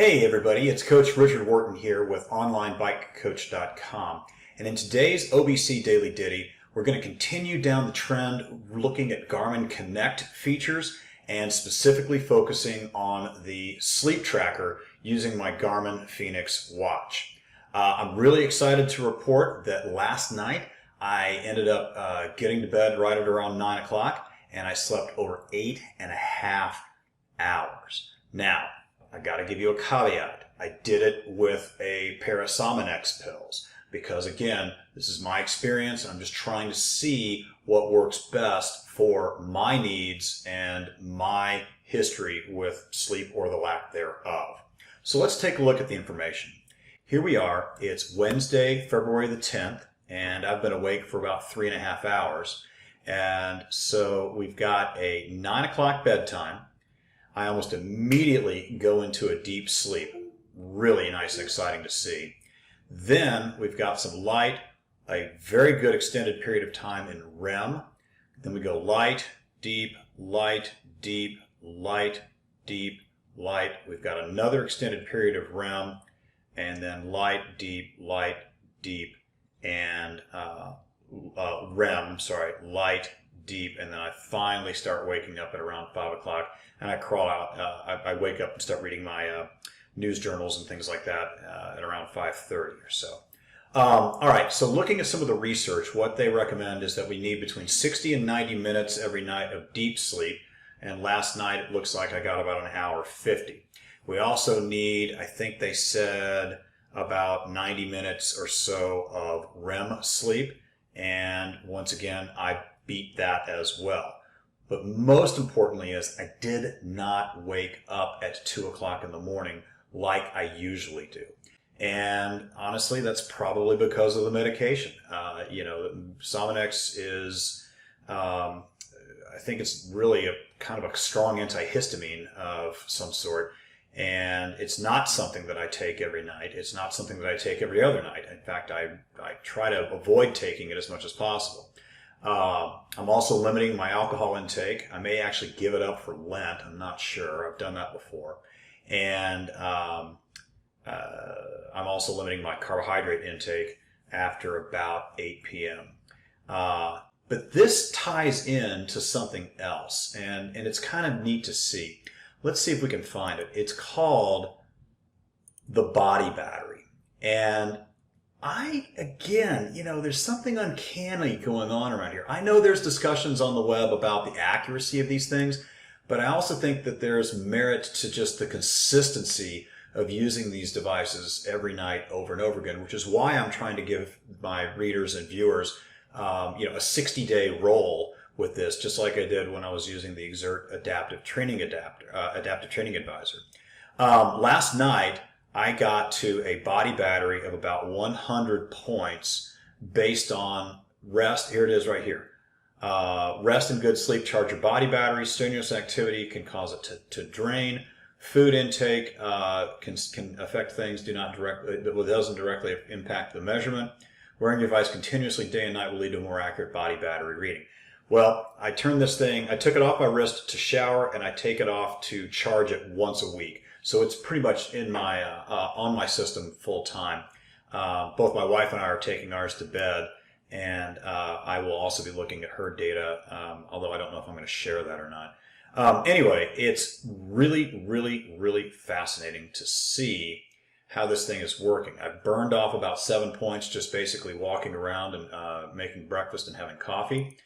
Hey everybody, it's Coach Richard Wharton here with OnlineBikeCoach.com, and in today's OBC Daily Ditty, we're going to continue down the trend looking at Garmin Connect features and specifically focusing on the sleep tracker using my Garmin Fenix watch. I'm really excited to report that last night I ended up getting to bed right at around 9 o'clock and I slept over 8.5 hours. Now, I got to give you a caveat. I did it with a pair of Sominex pills because, again, this is my experience. I'm just trying to see what works best for my needs and my history with sleep or the lack thereof. So let's take a look at the information. Here we are. It's Wednesday, February the 10th, and I've been awake for about 3.5 hours. And so we've got a 9 o'clock bedtime. I almost immediately go into a deep sleep. Really nice and exciting to see. Then we've got some light, a very good extended period of time in REM. Then we go light, deep, light, deep, light, deep, light. We've got another extended period of REM, and then light, deep, and REM, light, deep, and then I finally start waking up at around 5 o'clock, and I crawl out. I wake up and start reading my news journals and things like that at around 5:30 or so. All right, so looking at some of the research, what they recommend is that we need between 60 and 90 minutes every night of deep sleep, and last night it looks like I got about 1:50. We also need, I think they said, about 90 minutes or so of REM sleep, and once again, I beat that as well. But most importantly is I did not wake up at 2 o'clock in the morning like I usually do. And honestly, that's probably because of the medication. Sominex is, I think it's really a kind of a strong antihistamine of some sort. And it's not something that I take every night. It's not something that I take every other night. In fact, I try to avoid taking it as much as possible. I'm also limiting my alcohol intake. I may actually give it up for Lent. I'm not sure. I've done that before. And I'm also limiting my carbohydrate intake after about 8 p.m. But this ties in to something else, and it's kind of neat to see. Let's see if we can find it. It's called the body battery. And there's something uncanny going on around here. I know there's discussions on the web about the accuracy of these things, but I also think that there's merit to just the consistency of using these devices every night over and over again, which is why I'm trying to give my readers and viewers, a 60-day roll with this, just like I did when I was using the Exert Adaptive Training Advisor. Last night, I got to a body battery of about 100 points based on rest. Here it is right here. Rest and good sleep charge your body battery. Strenuous activity can cause it to drain. Food intake can affect things. It doesn't directly impact the measurement. Wearing your device continuously day and night will lead to a more accurate body battery reading. Well, I took it off my wrist to shower, and I take it off to charge it once a week. So it's pretty much in my on my system full time. Both my wife and I are taking ours to bed, and I will also be looking at her data, although I don't know if I'm going to share that or not. Anyway, it's really, really, really fascinating to see how this thing is working. I've burned off about 7 points just basically walking around and making breakfast and having coffee.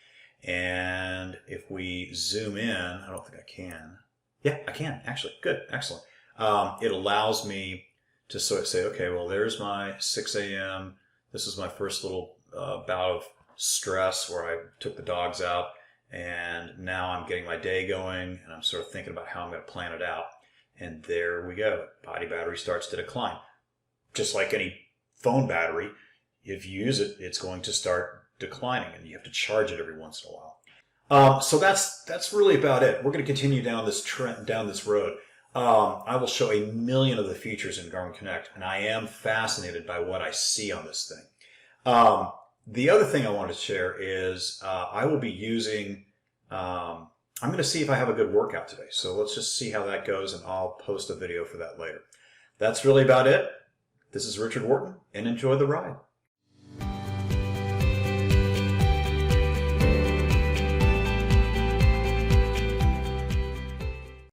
And if we zoom in, I don't think I can. Yeah, I can, actually. Good, excellent. It allows me to sort of say, okay, well, there's my 6 a.m. This is my first little bout of stress where I took the dogs out, and now I'm getting my day going, and I'm sort of thinking about how I'm going to plan it out. And there we go. Body battery starts to decline. Just like any phone battery, if you use it, it's going to start declining, and you have to charge it every once in a while. So that's really about it. We're going to continue down this road. I will show a million of the features in Garmin Connect, and I am fascinated by what I see on this thing. The other thing I wanted to share is I will be using, I'm going to see if I have a good workout today. So let's just see how that goes, and I'll post a video for that later. That's really about it. This is Richard Wharton, and enjoy the ride.